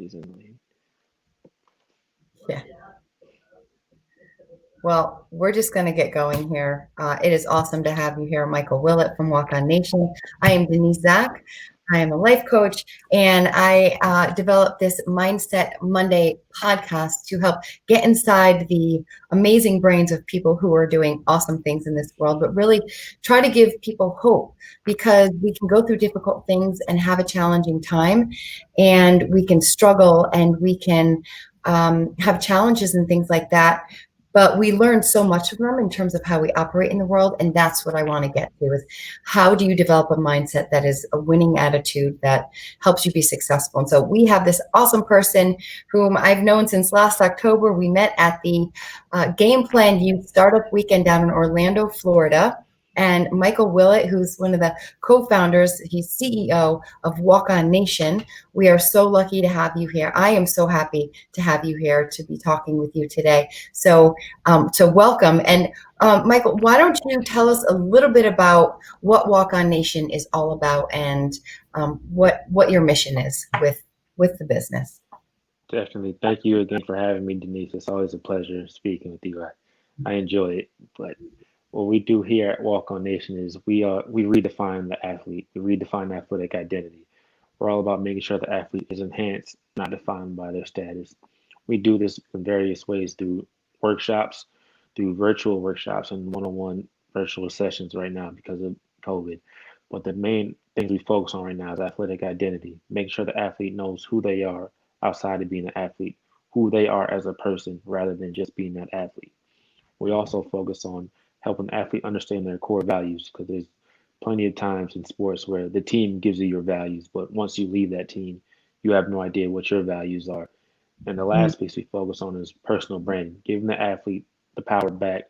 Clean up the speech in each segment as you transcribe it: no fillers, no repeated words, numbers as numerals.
amazingly. Yeah. Well, we're just going to get going here. It is awesome to have you here, Michael Willett from Walk On Nation. I am Denise Zack. I am a life coach, and I developed this Mindset Monday podcast to help get inside the amazing brains of people who are doing awesome things in this world, but really try to give people hope, because we can go through difficult things and have a challenging time, and we can struggle, and we can have challenges and things like that, but we learn so much from them in terms of how we operate in the world. And that's what I want to get to, is how do you develop a mindset that is a winning attitude that helps you be successful? And so we have this awesome person whom I've known since last October. We met at the Game Plan Youth Startup Weekend down in Orlando, Florida. And Michael Willett, who's one of the co-founders, he's CEO of Walk On Nation. We are so lucky to have you here. I am so happy to have you here to be talking with you today. So welcome. And Michael, why don't you tell us a little bit about what Walk On Nation is all about, and what your mission is with the business? Definitely. Thank you again for having me, Denise. It's always a pleasure speaking with you. I enjoy it. But what we do here at Walk On Nation is we redefine the athlete. We redefine athletic identity. We're all about making sure the athlete is enhanced, not defined by their status. We do this in various ways through workshops, through virtual workshops and one-on-one virtual sessions right now because of COVID. But the main things we focus on right now is athletic identity, making sure the athlete knows who they are outside of being an athlete, who they are as a person rather than just being that athlete. We also focus on helping the athlete understand their core values, because there's plenty of times in sports where the team gives you your values, but once you leave that team, you have no idea what your values are. And the Mm. last piece we focus on is personal branding, giving the athlete the power back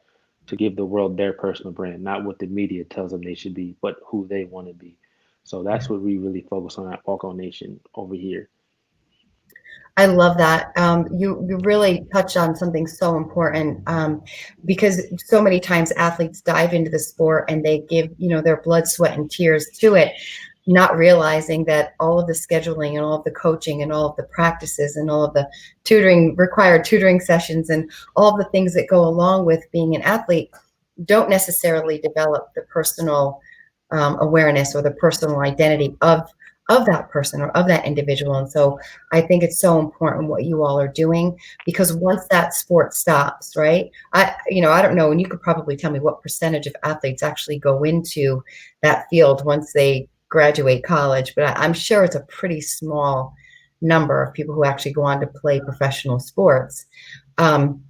to give the world their personal brand, not what the media tells them they should be, but who they want to be. So that's what we really focus on at Walk On Nation over here. I love that. You really touched on something so important, because so many times athletes dive into the sport and they give, their blood, sweat, and tears to it, not realizing that all of the scheduling and all of the coaching and all of the practices and all of the required tutoring sessions and all of the things that go along with being an athlete don't necessarily develop the personal awareness or the personal identity of that person or of that individual. And so I think it's so important what you all are doing, because once that sport stops, right? I don't know, and you could probably tell me what percentage of athletes actually go into that field once they graduate college, but I'm sure it's a pretty small number of people who actually go on to play professional sports. Um,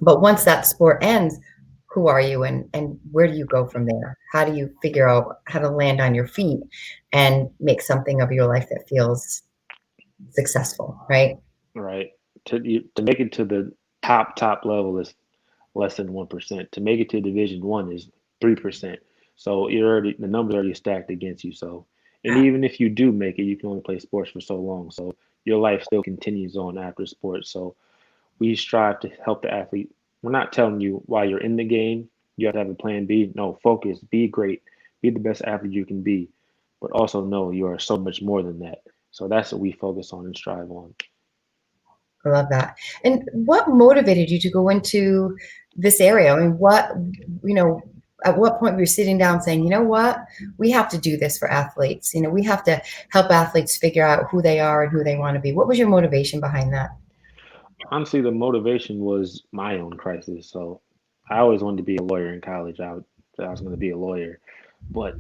but once that sport ends, who are you, and where do you go from there? How do you figure out how to land on your feet and make something of your life that feels successful, right? Right. To make it to the top level is less than 1%. To make it to Division 1 is 3%. So the numbers are already stacked against you. So, and even if you do make it, you can only play sports for so long. So your life still continues on after sports. So we strive to help the athlete. We're not telling you while you're in the game, you have to have a plan B. No, focus, be great, be the best athlete you can be, but also know you are so much more than that. So that's what we focus on and strive on. I love that. And what motivated you to go into this area? I mean, you know, at what point were you sitting down saying, you know what, we have to do this for athletes? We have to help athletes figure out who they are and who they want to be. What was your motivation behind that? Honestly, the motivation was my own crisis. So I always wanted to be a lawyer in college. I was going to be a lawyer, but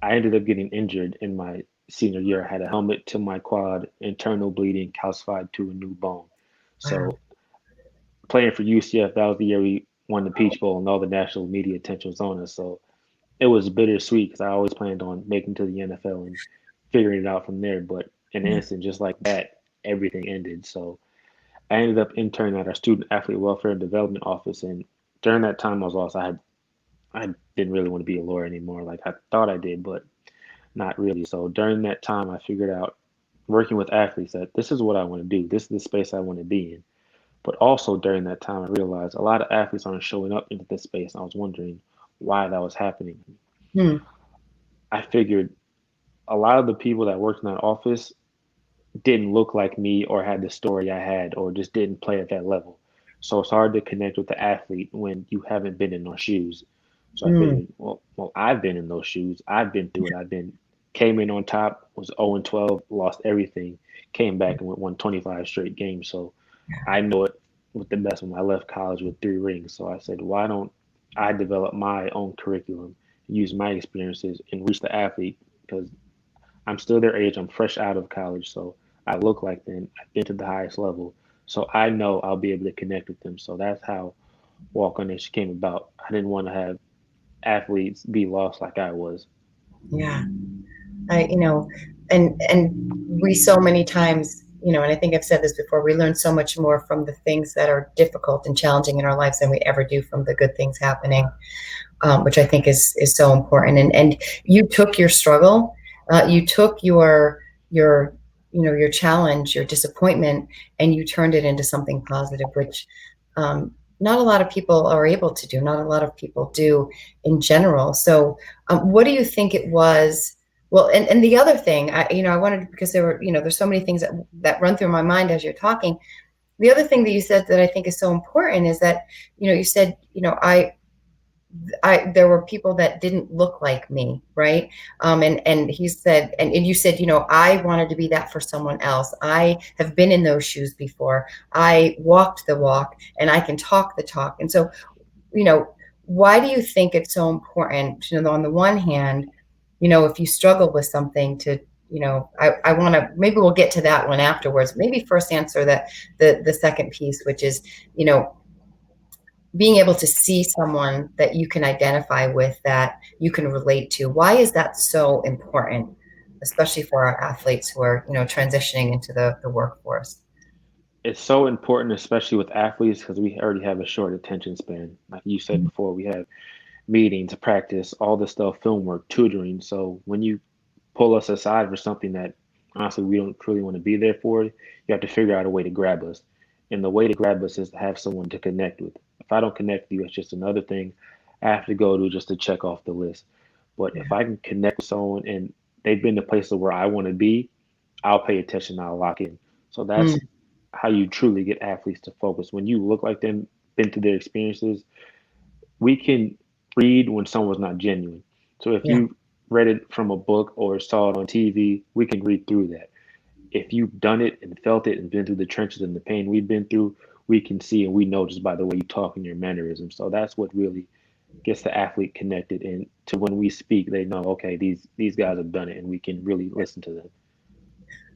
I ended up getting injured in my senior year. I had a helmet to my quad, internal bleeding, calcified to a new bone. Wow. So playing for UCF, that was the year we won the Peach Bowl, and all the national media attention was on us. So it was bittersweet because I always planned on making to the NFL and figuring it out from there. But in an instant, just like that, everything ended. So I ended up interning at our student athlete welfare and development office, and during that time, I was lost. I didn't really want to be a lawyer anymore. Like I thought I did, but not really. So during that time, I figured out working with athletes that this is what I want to do. This is the space I want to be in. But also during that time, I realized a lot of athletes aren't showing up into this space. And I was wondering why that was happening. Hmm. I figured a lot of the people that worked in that office, didn't look like me or had the story I had or just didn't play at that level. So it's hard to connect with the athlete when you haven't been in those shoes. So I Mm, figured, well, I've been in those shoes. I've been through it. I've been came in on top, was 0 and 12, lost everything, came back and won 25 straight games. So I know it with the best one. I left college with 3 rings. So I said, why don't I develop my own curriculum, use my experiences, and reach the athlete? Because I'm still their age. I'm fresh out of college, so I look like them. I've been to the highest level, so I know I'll be able to connect with them. So that's how Walk On Nation came about. I didn't want to have athletes be lost like I was. yeah. You know, and we so many times, and I think I've said this before, we learn so much more from the things that are difficult and challenging in our lives than we ever do from the good things happening, which I think is so important. And you took your struggle, you took your your challenge, your disappointment, and you turned it into something positive, which not a lot of people are able to do. Not a lot of people do in general. So, what do you think it was? Well, and the other thing, I wanted, because there were, there's so many things that run through my mind as you're talking. The other thing that you said that I think is so important is that, you said, there were people that didn't look like me, right? And he said, and you said, I wanted to be that for someone else. I have been in those shoes before. I walked the walk, and I can talk the talk. And so, you know, why do you think it's so important? On the one hand, if you struggle with something, to, I want to, maybe we'll get to that one afterwards. Maybe first answer that the second piece, which is, you know, being able to see someone that you can identify with, that you can relate to. Why is that so important, especially for our athletes who are, transitioning into the workforce? It's so important, especially with athletes, because we already have a short attention span. Like you said before, we have meetings, practice, all this stuff, film work, tutoring. So when you pull us aside for something that honestly we don't truly want to be there for, you have to figure out a way to grab us. And the way to grab us is to have someone to connect with. If I don't connect with you, it's just another thing I have to go to just to check off the list. But Yeah. if I can connect with someone and they've been to places where I want to be, I'll pay attention, I'll lock in. So Mm, that's how you truly get athletes to focus. When you look like them, been through their experiences, we can read when someone's not genuine. So if yeah. you read it from a book or saw it on TV, we can read through that. If you've done it and felt it and been through the trenches and the pain we've been through, we can see and we know just by the way you talk and your mannerisms. So that's what really gets the athlete connected, and to when we speak, they know, okay, these guys have done it, and we can really listen to them.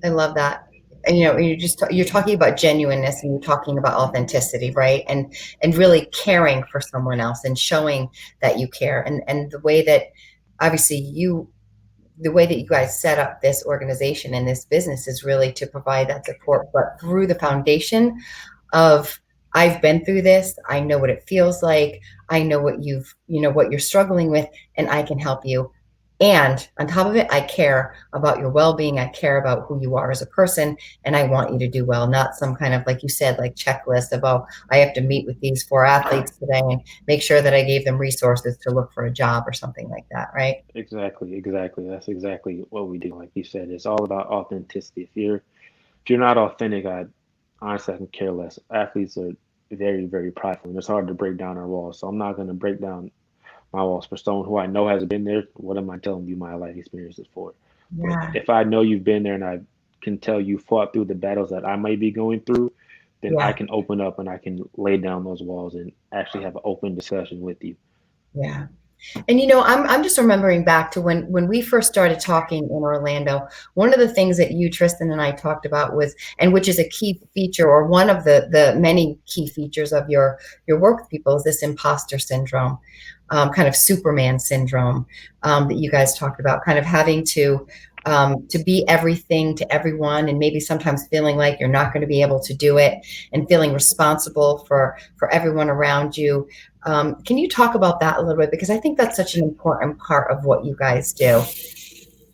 I love that. And you're talking about genuineness, and you're talking about authenticity, right? And really caring for someone else and showing that you care. And the way that, obviously, the way that you guys set up this organization and this business is really to provide that support, but through the foundation of, I've been through this, I know what it feels like, I know what what you're struggling with, and I can help you. And on top of it, I care about your well-being, I care about who you are as a person, and I want you to do well, not some kind of, like you said, like checklist of, oh, I have to meet with these 4 athletes today and make sure that I gave them resources to look for a job or something like that, right? Exactly, exactly. That's exactly what we do. Like you said, it's all about authenticity. If you're not authentic, I honestly I can care less. Athletes are very, very prideful, and it's hard to break down our walls. So I'm not going to break down my walls for someone who I know hasn't been there. What am I telling you my life experiences for? But Yeah, if I know you've been there and I can tell you fought through the battles that I might be going through, then I yeah, can open up and I can lay down those walls and actually have an open discussion with you. yeah. And I'm just remembering back to when we first started talking in Orlando. One of the things that you, Tristan, and I talked about was, and which is a key feature, or one of the many key features of your work with people, is this imposter syndrome, kind of Superman syndrome, that you guys talked about, kind of having to be everything to everyone, and maybe sometimes feeling like you're not going to be able to do it, and feeling responsible for everyone around you. Can you talk about that a little bit? Because I think that's such an important part of what you guys do.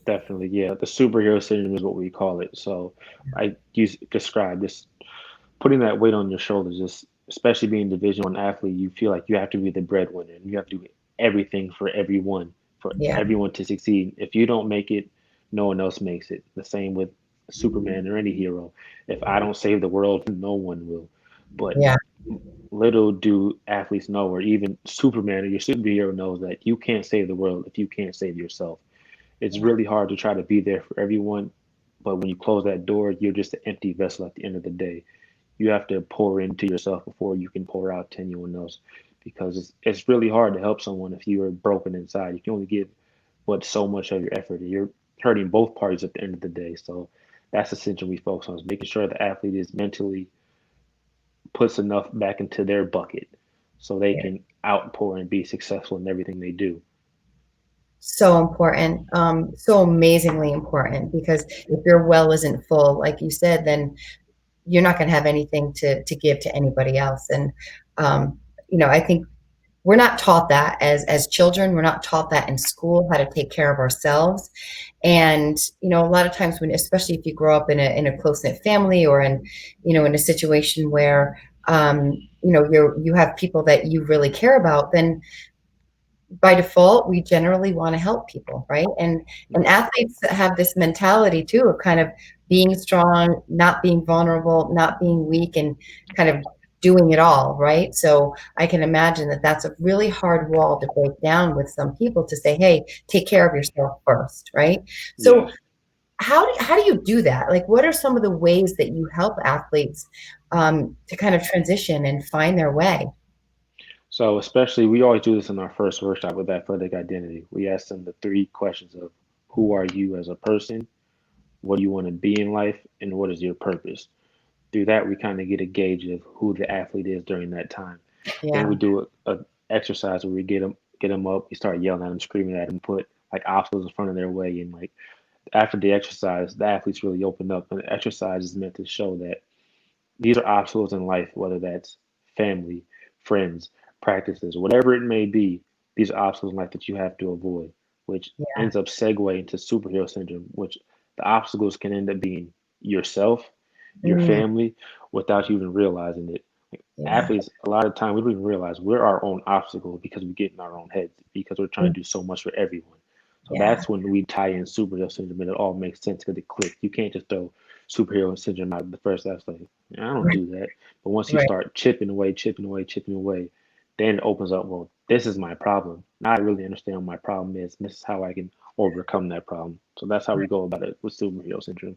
Definitely, yeah. The superhero syndrome is what we call it. So I use describe this putting that weight on your shoulders, just especially being a Division 1 athlete, you feel like you have to be the breadwinner and you have to do everything for Yeah, everyone to succeed. If you don't make it, no one else makes it. The same with Superman or any hero. If I don't save the world, no one will. But Yeah. little do athletes know, or even Superman or your superhero knows, that you can't save the world if you can't save yourself. It's Yeah. really hard to try to be there for everyone, but when you close that door, you're just an empty vessel at the end of the day. You have to pour into yourself before you can pour out to anyone else, because it's really hard to help someone if you are broken inside. You can only give but so much of your effort, and you're hurting both parties at the end of the day. So that's essential we focus on, is making sure the athlete is mentally puts enough back into their bucket so they Yeah. can outpour and be successful in everything they do. So important, so amazingly important, because if your well isn't full, like you said, then you're not going to have anything to give to anybody else. And um, I think we're not taught that as children. We're not taught that in school, how to take care of ourselves. And a lot of times, when, especially if you grow up in a close knit family, or in a situation where you have people that you really care about, then by default, we generally want to help people, right? And Right. athletes have this mentality too of kind of being strong, not being vulnerable, not being weak, and kind of doing it all, right? So I can imagine that that's a really hard wall to break down with some people, to say, hey, take care of yourself first, right? So Yes. how do you do that? Like, what are some of the ways that you help athletes to kind of transition and find their way? So, especially, we always do this in our first workshop with athletic identity. We ask them the three questions of: who are you as a person? What do you want to be in life? And what is your purpose? Through that, we kind of get a gauge of who the athlete is during that time. Then we Yeah. do a exercise where we get them up, we start yelling at them, screaming at them, put like obstacles in front of their way, and like after the exercise, the athletes really open up. And the exercise is meant to show that these are obstacles in life, whether that's family, friends, practices, whatever it may be. These are obstacles in life that you have to avoid, which Yeah. ends up segueing into superhero syndrome, which the obstacles can end up being yourself, your Mm, family, without you even realizing it. Like, yeah. athletes, a lot of time we don't even realize we're our own obstacle because we get in our own heads because we're trying Mm, to do so much for everyone. So yeah. that's when we tie in superhero syndrome, and it all makes sense because it clicks. You can't just throw superhero syndrome out the first episode. I don't Right. do that. But once you Right. start chipping away, chipping away, chipping away, then it opens up, well, this is my problem. Now I really understand what my problem is, and this is how I can overcome that problem. So that's how we go about it with superhero syndrome.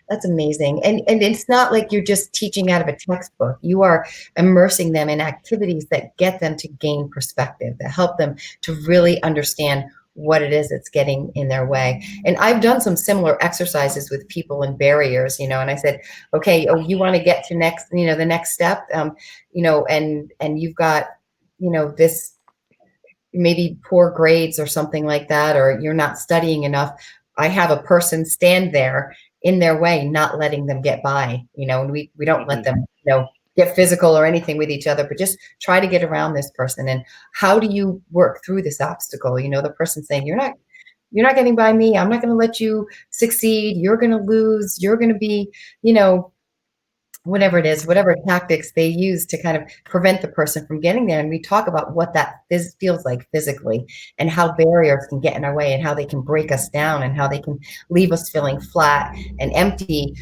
That's amazing. And it's not like you're just teaching out of a textbook. You are immersing them in activities that get them to gain perspective, that help them to really understand what it is that's getting in their way. And I've done some similar exercises with people and barriers, and I said, okay, oh, you want to get to the next step, and you've got, this maybe poor grades or something like that, or you're not studying enough. I have a person stand there in their way, not letting them get by, and we don't let Hmm. them, get physical or anything with each other, but just try to get around this person. And how do you work through this obstacle? The person saying, you're not getting by me. I'm not going to let you succeed. You're going to lose. You're going to be, you know, whatever it is, whatever tactics they use to kind of prevent the person from getting there. And we talk about what that feels like physically, and how barriers can get in our way, and how they can break us down, and how they can leave us feeling flat and empty,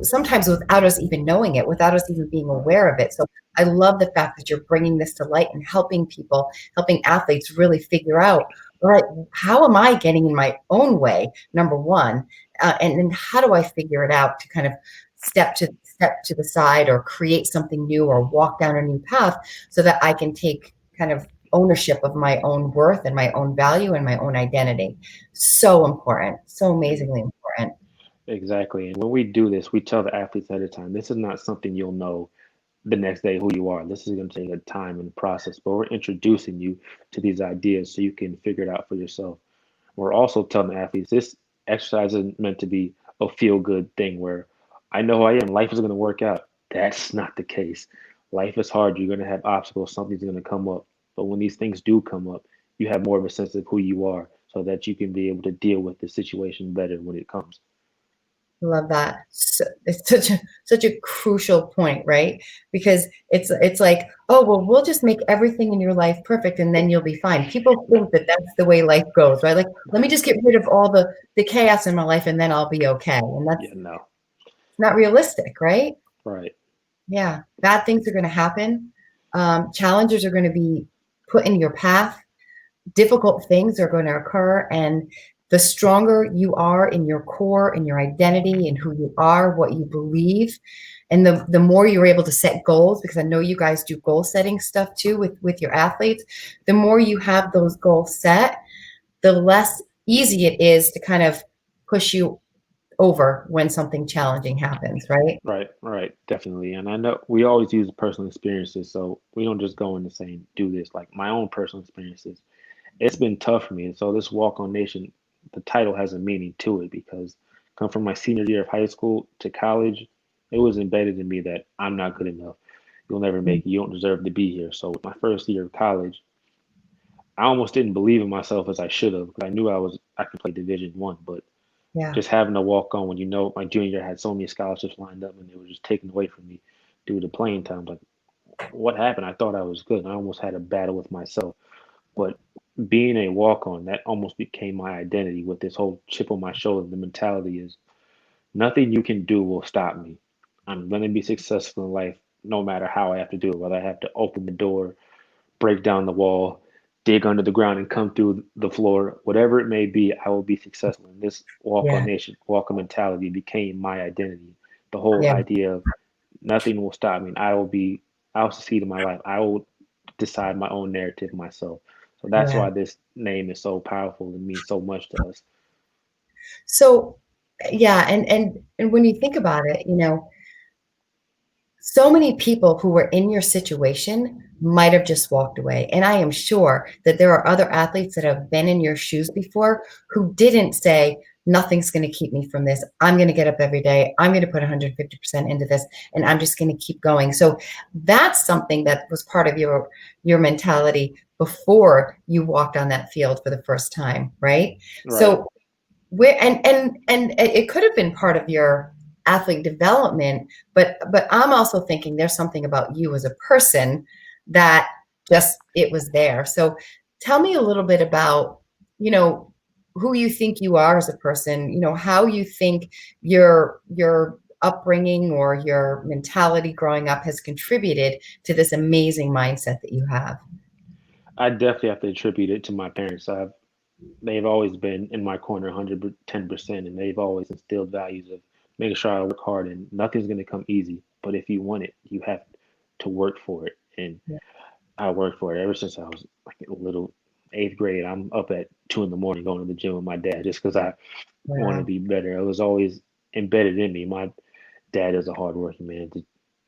sometimes without us even knowing it, without us even being aware of it. So I love the fact that you're bringing this to light and helping people, helping athletes really figure out, all right, how am I getting in my own way, number one, and then how do I figure it out to kind of step to the side, or create something new, or walk down a new path, so that I can take kind of ownership of my own worth and my own value and my own identity. So important, so amazingly important. Exactly. And when we do this, we tell the athletes ahead of time, this is not something you'll know the next day who you are. This is going to take a time and process, but we're introducing you to these ideas so you can figure it out for yourself. We're also telling the athletes this exercise isn't meant to be a feel good thing where I know who I am, life is going to work out. That's not the case. Life is hard. You're going to have obstacles. Something's going to come up. But when these things do come up, you have more of a sense of who you are so that you can be able to deal with the situation better when it comes. Love that. So, it's such a crucial point, right? Because it's like, oh, well, we'll just make everything in your life perfect and then you'll be fine. People think that that's the way life goes, right? Like, let me just get rid of all the chaos in my life and then I'll be okay. And that's Yeah, no, not realistic, right? right, Yeah, bad things are going to happen. Challenges are going to be put in your path. Difficult things are going to occur, and the stronger you are in your core, in your identity, and who you are, what you believe, and the more you're able to set goals, because I know you guys do goal setting stuff too with your athletes. The more you have those goals set, the less easy it is to kind of push you over when something challenging happens, right? right, definitely. And I know we always use personal experiences, so we don't just go into saying do this. Like my own personal experiences, it's been tough for me. So this Walk on Nation, the title has a meaning to it because come from my senior year of high school to college, it was embedded in me that I'm not good enough. You'll never make it. You don't deserve to be here. So my first year of college, I almost didn't believe in myself as I should have because I knew I could play Division 1, but Yeah, just having to walk on when you know my junior year had so many scholarships lined up and they were just taken away from me due to playing time. Like what happened? I thought I was good. I almost had a battle with myself. But being a walk on, that almost became my identity with this whole chip on my shoulder. The mentality is nothing you can do will stop me. I'm going to be successful in life no matter how I have to do it, whether I have to open the door, break down the wall, dig under the ground and come through the floor, whatever it may be, I will be successful. And this walk on yeah, nation, walk on mentality became my identity. The whole yeah, idea of nothing will stop me. I'll succeed in my life. I will decide my own narrative myself. So that's yeah. why this name is so powerful and means so much to us. So, yeah, and when you think about it, you know, so many people who were in your situation might have just walked away. And I am sure that there are other athletes that have been in your shoes before who didn't say, nothing's going to keep me from this. I'm going to get up every day. I'm going to put 150% into this and I'm just going to keep going. So that's something that was part of your mentality before you walked on that field for the first time, right? Right. So where and it could have been part of your athlete development, but I'm also thinking there's something about you as a person that just it was there. So tell me a little bit about, you know, who you think you are as a person, you know, how you think your upbringing or your mentality growing up has contributed to this amazing mindset that you have. I definitely have to attribute it to my parents. They've always been in my corner 110%, and they've always instilled values of making sure I work hard and nothing's going to come easy. But if you want it, you have to work for it. And Yeah. I worked for it ever since I was like a little eighth grade. I'm up at 2 in the morning going to the gym with my dad just because I want to Wow. be better. It was always embedded in me. My dad is a hardworking man, Yeah.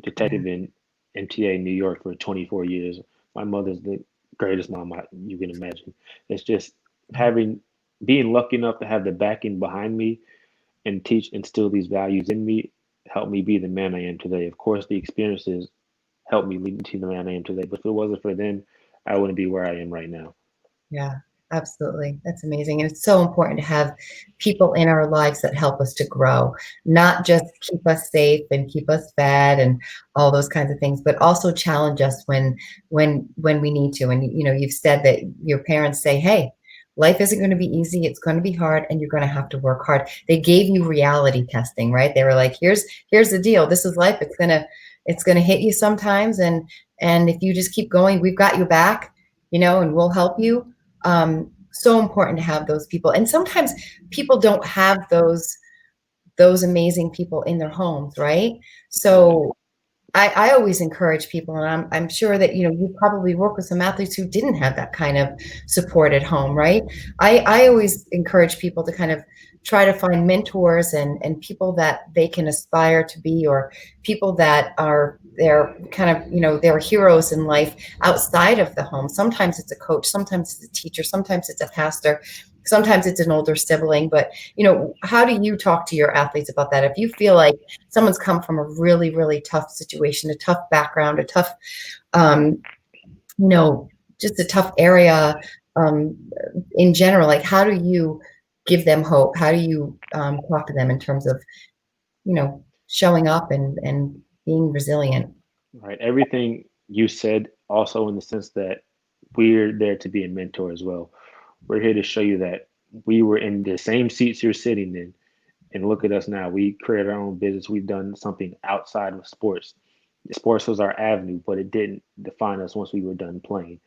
detective in MTA New York for 24 years. My mother's the greatest mom you can imagine. It's just having being lucky enough to have the backing behind me and instill these values in me helped me be the man I am today. Of course, the experiences helped me lead to the man I am today. But if it wasn't for them, I wouldn't be where I am right now. Yeah, absolutely. That's amazing. And it's so important to have people in our lives that help us to grow, not just keep us safe and keep us fed and all those kinds of things, but also challenge us when we need to. And you know, you've said that your parents say, "Hey, life isn't going to be easy. It's going to be hard and you're going to have to work hard." They gave you reality testing, right? They were like, "Here's the deal. This is life. It's going to hit you sometimes and if you just keep going, we've got your back, you know, and we'll help you." So important to have those people. And sometimes people don't have those amazing people in their homes, right? Right. So I always encourage people, and I'm sure that you know you probably work with some athletes who didn't have that kind of support at home, right? I always encourage people to kind of try to find mentors and people that they can aspire to be, or people that are their kind of you know their heroes in life outside of the home. Sometimes it's a coach, sometimes it's a teacher, sometimes it's a pastor, sometimes it's an older sibling. But you know, how do you talk to your athletes about that? If you feel like someone's come from a really, really tough situation, a tough background, a tough, um, you know, just a tough area um, in general. Like, how do you give them hope? How do you talk to them in terms of showing up and being resilient. Right. Everything you said also in the sense that we're there to be a mentor as well. We're here to show you that we were in the same seats you're sitting in, and look at us now. We created our own business. We've done something outside of sports. Sports was our avenue, but it didn't define us once we were done playing.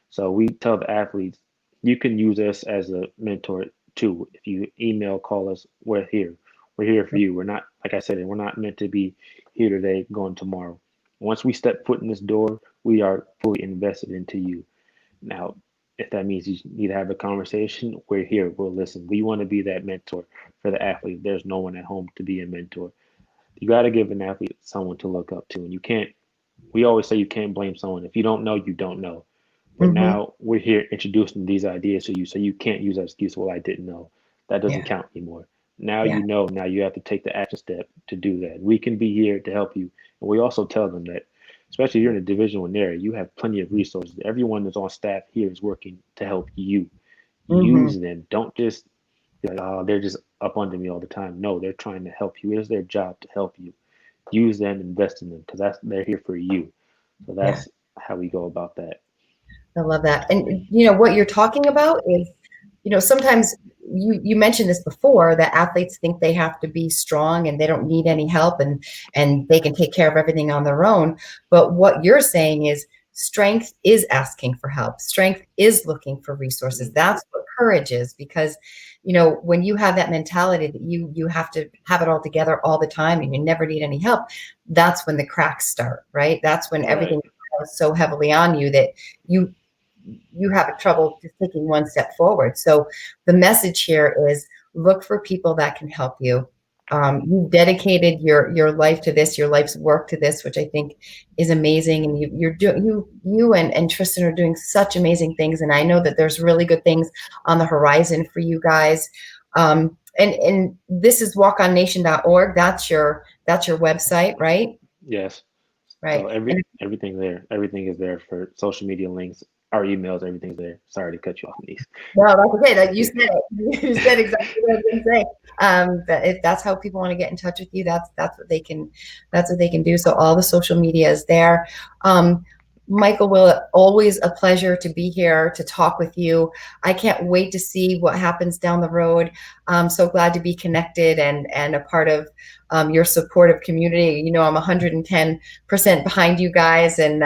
So we tell the athletes, you can use us as a mentor too. If you email, call us, we're here. We're here for you. We're not, like I said, we're not meant to be here today, going tomorrow. Once we step foot in this door, we are fully invested into you. Now, if that means you need to have a conversation, we're here. We'll listen. We want to be that mentor for the athlete. There's no one at home to be a mentor. You got to give an athlete someone to look up to, and you can't. We always say you can't blame someone. If you don't know, you don't know. But Hmm. now we're here introducing these ideas to you, so you can't use that excuse. Well, I didn't know. That doesn't Yeah, count anymore. Now yeah, you know. Now you have to take the action step to do that. We can be here to help you, and we also tell them that, especially if you're in a Division One area, you have plenty of resources. Everyone that's on staff here is working to help you. hmm, Use them. Don't just be like, oh, they're just up under me all the time. No, they're trying to help you. It is their job to help you. Use them, invest in them, because that's they're here for you. So yeah. that's how we go about that. I love that. And what you're talking about is, sometimes you mentioned this before, that athletes think they have to be strong and they don't need any help, and they can take care of everything on their own. But what you're saying is strength is asking for help. Strength is looking for resources. Mhm. That's what courage is, because when you have that mentality that you have to have it all together all the time and you never need any help, that's when the cracks start, right? That's when Right. everything is so heavily on you that you you have trouble just taking one step forward. So the message here is look for people that can help you. You've dedicated your life to this, your life's work to this, which I think is amazing. And you're doing you and Tristan are doing such amazing things. And I know that there's really good things on the horizon for you guys. And this is walkonnation.org. That's your website, right? Yes. So Right. And everything there, everything is there for social media links, our emails, everything's there. Sorry to cut you off, Denise. no, that's okay. That you Yeah. said it. You said exactly what I was going to say. That if that's how people want to get in touch with you, that's what they can. That's what they can do. So all the social media is there. Um, Michael, Will, always a pleasure to be here to talk with you. I can't wait to see what happens down the road. I'm so glad to be connected and a part of your supportive community. I'm 110% behind you guys, and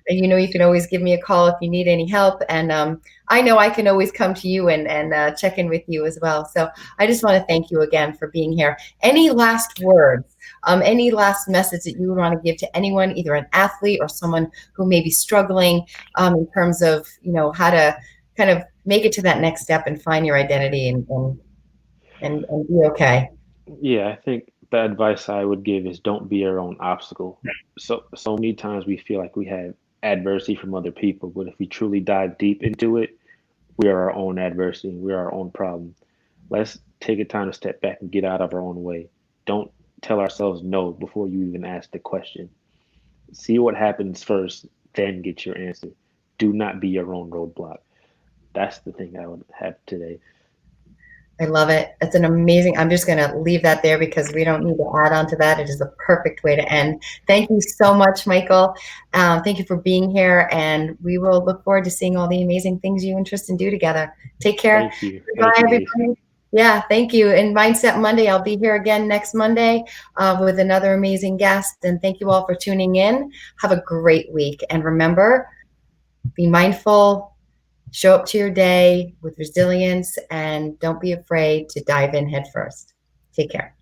you can always give me a call if you need any help. And I know I can always come to you and check in with you as well. So I just want to thank you again for being here. Any last words? Any last message that you would want to give to anyone, either an athlete or someone who may be struggling in terms of how to kind of make it to that next step and find your identity and be okay. Yeah, I think the advice I would give is don't be your own obstacle. So many times we feel like we have adversity from other people, but if we truly dive deep into it, we are our own adversity. We are our own problem. Let's take a time to step back and get out of our own way. Don't tell ourselves no before you even ask the question. See what happens first, then get your answer. Do not be your own roadblock. That's the thing I would have today. I love it. It's an amazing. I'm just going to leave that there because we don't need to add on to that. It is a perfect way to end. Thank you so much, Michael. Thank you for being here, and we will look forward to seeing all the amazing things you and Tristan do together. Take care. Thank you. Thank Goodbye, you, Denise. everybody. Yeah, thank you. And Mindset Monday, I'll be here again next Monday with another amazing guest. And thank you all for tuning in. Have a great week. And remember, be mindful, show up to your day with resilience, and don't be afraid to dive in head first. Take care.